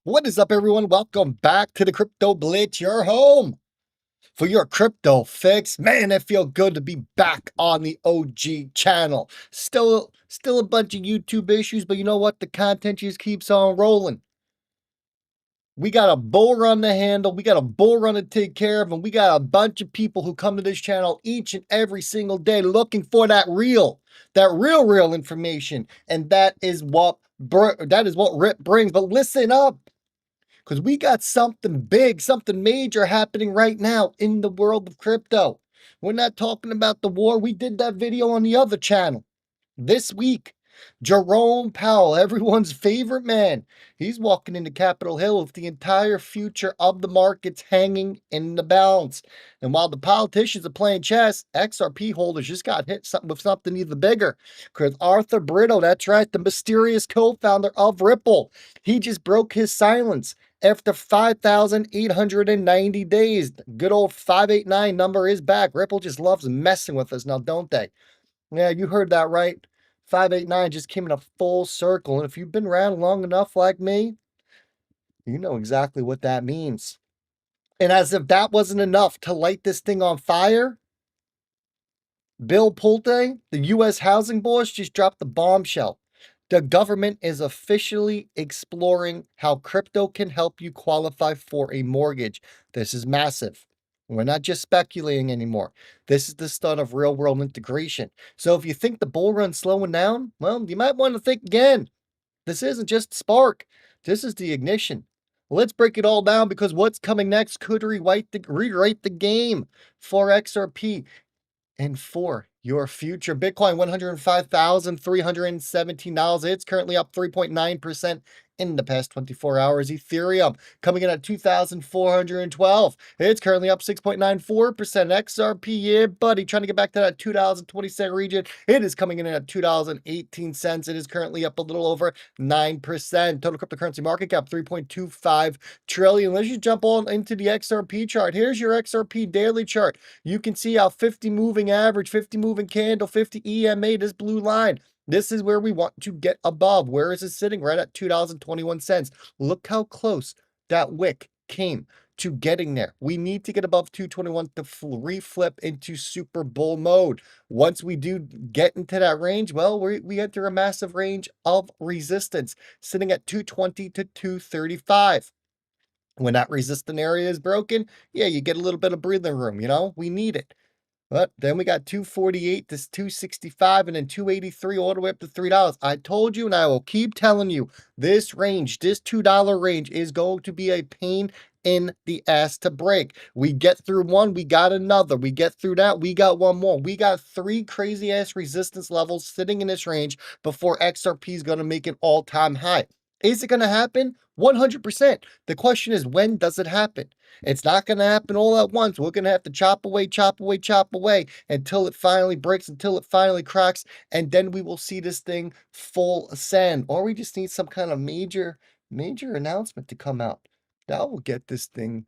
What is up, everyone? Welcome back to the Crypto Blitz, your home for your crypto fix. Man, it feels good to be back on the OG channel. Still a bunch of YouTube issues, but you know what? The content just keeps on rolling. We got a bull run to handle. We got a bull run to take care of, and we got a bunch of people who come to this channel each and every single day looking for that real information, and that is what Rip brings. But listen up, because we got something big, something major happening right now in the world of crypto. We're not talking about the war. We did that video on the other channel. This week, Jerome Powell, everyone's favorite man, he's walking into Capitol Hill with the entire future of the markets hanging in the balance. And while the politicians are playing chess, XRP holders just got hit with something even bigger. Because Arthur Britto, that's right, the mysterious co-founder of Ripple, he just broke his silence after 5,890 days. Good old 589 number is back. Ripple just loves messing with us now, don't they? Yeah, you heard that right. 589 just came in a full circle. And if you've been around long enough like me, you know exactly what that means. And as if that wasn't enough to light this thing on fire, Bill Pulte, the U.S. housing boss, just dropped the bombshell. The government is officially exploring how crypto can help you qualify for a mortgage. This is massive. We're not just speculating anymore. This is the start of real-world integration. So if you think the bull run's slowing down, well, you might want to think again. This isn't just spark. This is the ignition. Let's break it all down, because what's coming next could rewrite the game for XRP and for your future. Bitcoin, $105,317. It's currently up 3.9% in the past 24 hours. Ethereum coming in at 2,412. It's currently up 6.94%. XRP, yeah, buddy, trying to get back to that $2.20 region. It is coming in at $2.18. It is currently up a little over 9%. Total cryptocurrency market cap, 3.25 trillion. Let's just jump on into the XRP chart. Here's your XRP daily chart. You can see how 50 moving average, 50 moving candle, 50 EMA, this blue line. This is where we want to get above. Where is it sitting? Right at $2.21. Look how close that wick came to getting there. We need to get above 221 to reflip into super bull mode. Once we do get into that range, well, we enter a massive range of resistance, sitting at 220 to 235. When that resistant area is broken, yeah, you get a little bit of breathing room, we need it. But then we got 248 to 265 and then 283 all the way up to $3. I told you, and I will keep telling you, this range, this $2 range is going to be a pain in the ass to break. We get through one, we got another. We get through that, we got one more. We got 3 crazy ass resistance levels sitting in this range before XRP is going to make an all-time high. Is it going to happen? 100%. The question is, when does it happen? It's not going to happen all at once. We're going to have to chop away until it finally breaks, until it finally cracks, and then we will see this thing full ascend. Or we just need some kind of major announcement to come out. That will get this thing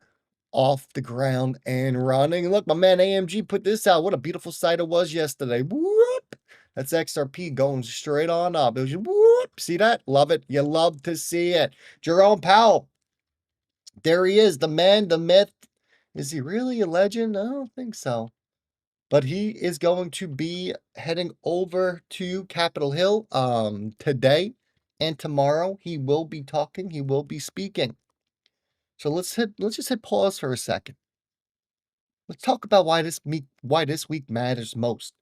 off the ground and running. Look, my man AMG put this out. What a beautiful sight it was yesterday. Whoop! That's XRP going straight on up. It was whoop. See that? Love it. You love to see it. Jerome Powell. There he is, the man, the myth. Is he really a legend? I don't think so. But he is going to be heading over to Capitol Hill today and tomorrow. He will be talking, he will be speaking. So let's just hit pause for a second. Let's talk about why this week matters most.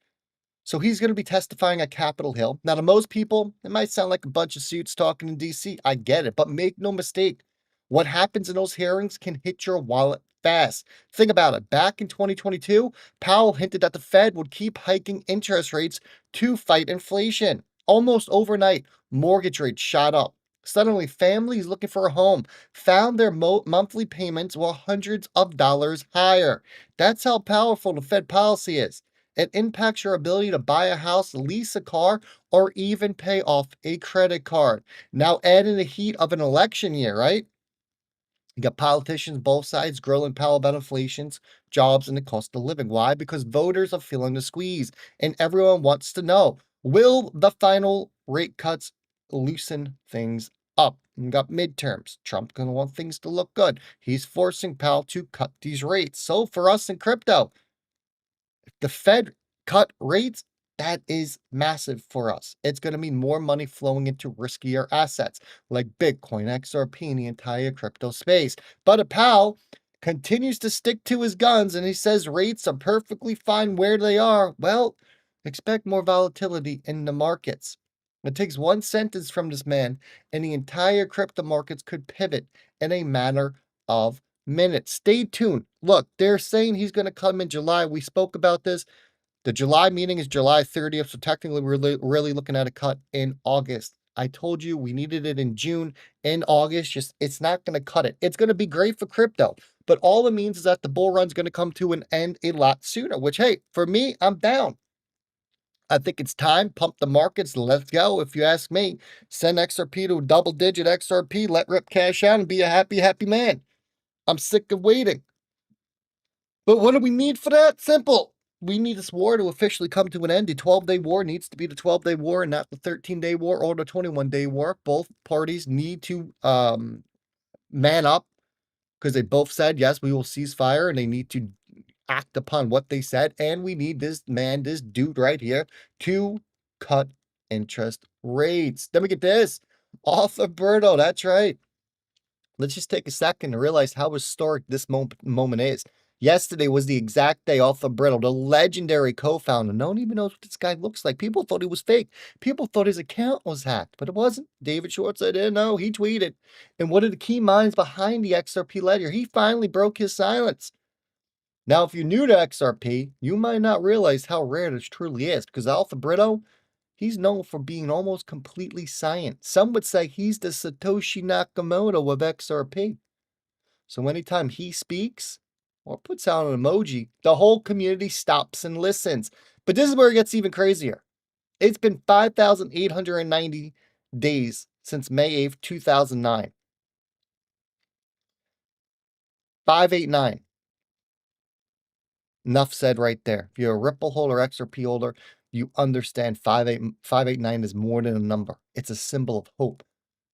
So he's going to be testifying at Capitol Hill. Now, to most people, it might sound like a bunch of suits talking in DC. I get it, but make no mistake. What happens in those hearings can hit your wallet fast. Think about it. Back in 2022, Powell hinted that the Fed would keep hiking interest rates to fight inflation. Almost overnight, mortgage rates shot up. Suddenly, families looking for a home found their monthly payments were hundreds of dollars higher. That's how powerful the Fed policy is. It impacts your ability to buy a house, lease a car, or even pay off a credit card. Now add in the heat of an election year, right? You got politicians, both sides, grilling Powell about inflations, jobs, and the cost of living. Why? Because voters are feeling the squeeze, and everyone wants to know, will the final rate cuts loosen things up. You got midterms. Trump going to want things to look good. He's forcing Powell to cut these rates. So for us in crypto, if the Fed cut rates, that is massive for us. It's going to mean more money flowing into riskier assets like Bitcoin, XRP, and the entire crypto space. But if Powell continues to stick to his guns and he says rates are perfectly fine where they are, well, expect more volatility in the markets. It takes one sentence from this man, and the entire crypto markets could pivot in a matter of minutes. Stay tuned. Look, they're saying he's going to come in July. We spoke about this. The July meeting is July 30th, so technically we're really looking at a cut in August. I told you we needed it in June. In August, just it's not going to cut it. It's going to be great for crypto, but all it means is that the bull run's going to come to an end a lot sooner, which, hey, for me, I'm down. I think it's time. Pump the markets. Let's go. If you ask me, send XRP to a double-digit XRP. Let Rip cash out and be a happy man. I'm sick of waiting. But what do we need for that? Simple. We need this war to officially come to an end. The 12-day war needs to be the 12-day war and not the 13-day war or the 21-day war. Both parties need to man up because they both said, yes, we will cease fire, and they need to act upon what they said. And we need this man, this dude right here, to cut interest rates. Then we get this. Author Britto, that's right. Let's just take a second to realize how historic this moment is. Yesterday was the exact day Arthur Britto, the legendary co-founder. No one even knows what this guy looks like. People thought he was fake. People thought his account was hacked, but it wasn't. David Schwartz said, no, he tweeted. And one of the key minds behind the XRP ledger, he finally broke his silence. Now, if you're new to XRP, you might not realize how rare this truly is, because Arthur Britto, he's known for being almost completely silent. Some would say he's the Satoshi Nakamoto of XRP. So anytime he speaks or puts out an emoji, the whole community stops and listens. But this is where it gets even crazier. It's been 5,890 days since May 8th, 2009. 589. Enough said right there. If you're a Ripple holder, XRP holder, you understand 589 is more than a number. It's a symbol of hope,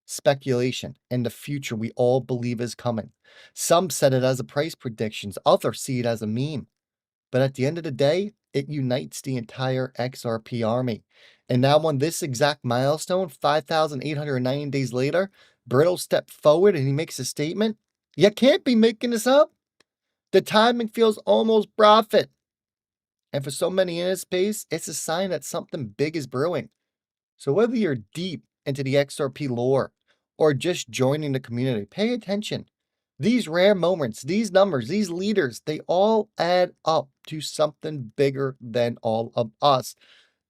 speculation, and the future we all believe is coming. Some said it as a price predictions, others see it as a meme. But at the end of the day, it unites the entire XRP army. And now on this exact milestone, 5,809 days later, Britto stepped forward and he makes a statement. You can't be making this up. The timing feels almost prophet. And for so many in this space, it's a sign that something big is brewing. So whether you're deep into the XRP lore or just joining the community, pay attention. These rare moments, these numbers, these leaders, they all add up to something bigger than all of us.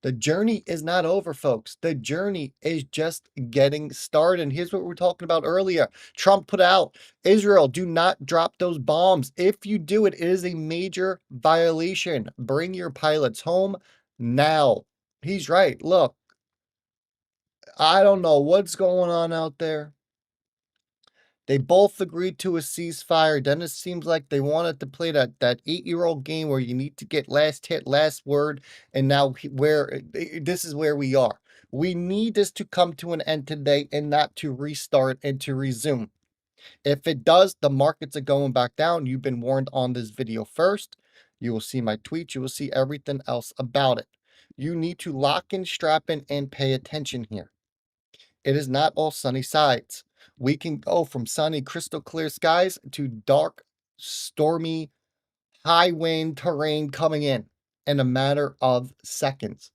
The journey is not over, folks. The journey is just getting started. And here's what we were talking about earlier. Trump put out, Israel, do not drop those bombs. If you do it, it is a major violation. Bring your pilots home now. He's right. Look, I don't know what's going on out there. They both agreed to a ceasefire. Then it seems like they wanted to play that 8-year-old game where you need to get last hit, last word. And now this is where we are. We need this to come to an end today and not to restart and to resume. If it does, the markets are going back down. You've been warned on this video first. You will see my tweets. You will see everything else about it. You need to lock in, strap in, and pay attention here. It is not all sunny sides. We can go from sunny, crystal clear skies to dark, stormy, high wind terrain coming in a matter of seconds.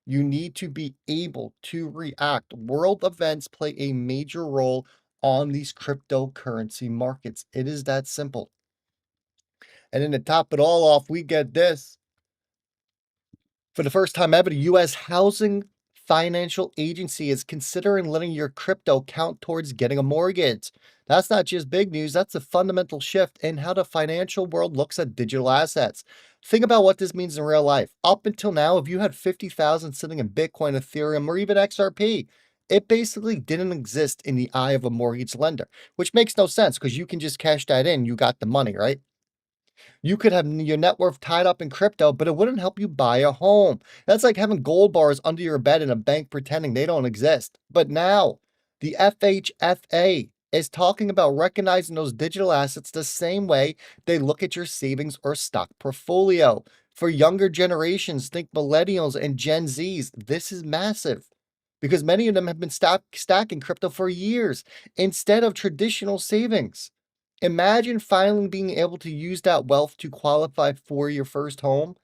You need to be able to react. World events play a major role on these cryptocurrency markets. It is that simple. And then to top it all off, we get this. For the first time ever, the U.S. Housing Financial Agency is considering letting your crypto count towards getting a mortgage. That's not just big news, that's a fundamental shift in how the financial world looks at digital assets. Think about what this means in real life. Up until now, if you had 50,000 sitting in Bitcoin, Ethereum, or even XRP, it basically didn't exist in the eye of a mortgage lender, which makes no sense because you can just cash that in, you got the money, right? You could have your net worth tied up in crypto, but it wouldn't help you buy a home. That's like having gold bars under your bed in a bank pretending they don't exist. But now, The FHFA is talking about recognizing those digital assets the same way they look at your savings or stock portfolio. For younger generations, think millennials and Gen Zs, this is massive because many of them have been stacking crypto for years instead of traditional savings. Imagine finally being able to use that wealth to qualify for your first home.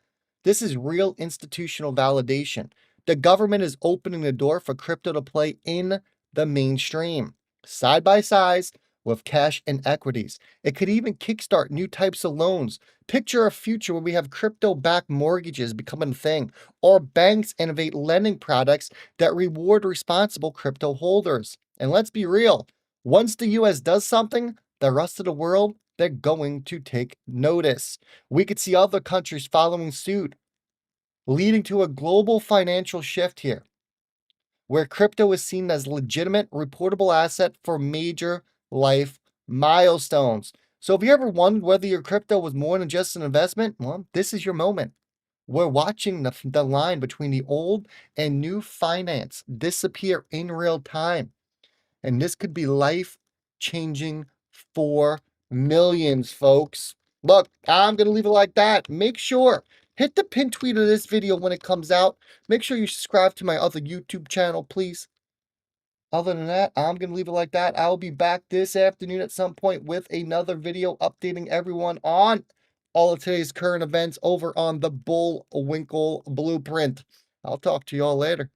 This is real institutional validation. The government is opening the door for crypto to play in the mainstream, side by side with cash and equities. It could even kickstart new types of loans. Picture a future where we have crypto-backed mortgages becoming a thing, or banks innovate lending products that reward responsible crypto holders. And let's be real, once the US does something, the rest of the world, they're going to take notice. We could see other countries following suit, leading to a global financial shift here, where crypto is seen as legitimate, reportable asset for major life milestones. So if you ever wondered whether your crypto was more than just an investment, well, this is your moment. We're watching the line between the old and new finance disappear in real time. And this could be life-changing for millions, folks. Look, I'm going to leave it like that. Make sure, hit the pin tweet of this video when it comes out. Make sure you subscribe to my other YouTube channel, please. Other than that, I'm going to leave it like that. I'll be back this afternoon at some point with another video updating everyone on all of today's current events over on the Bullwinkle Blueprint. I'll talk to you all later.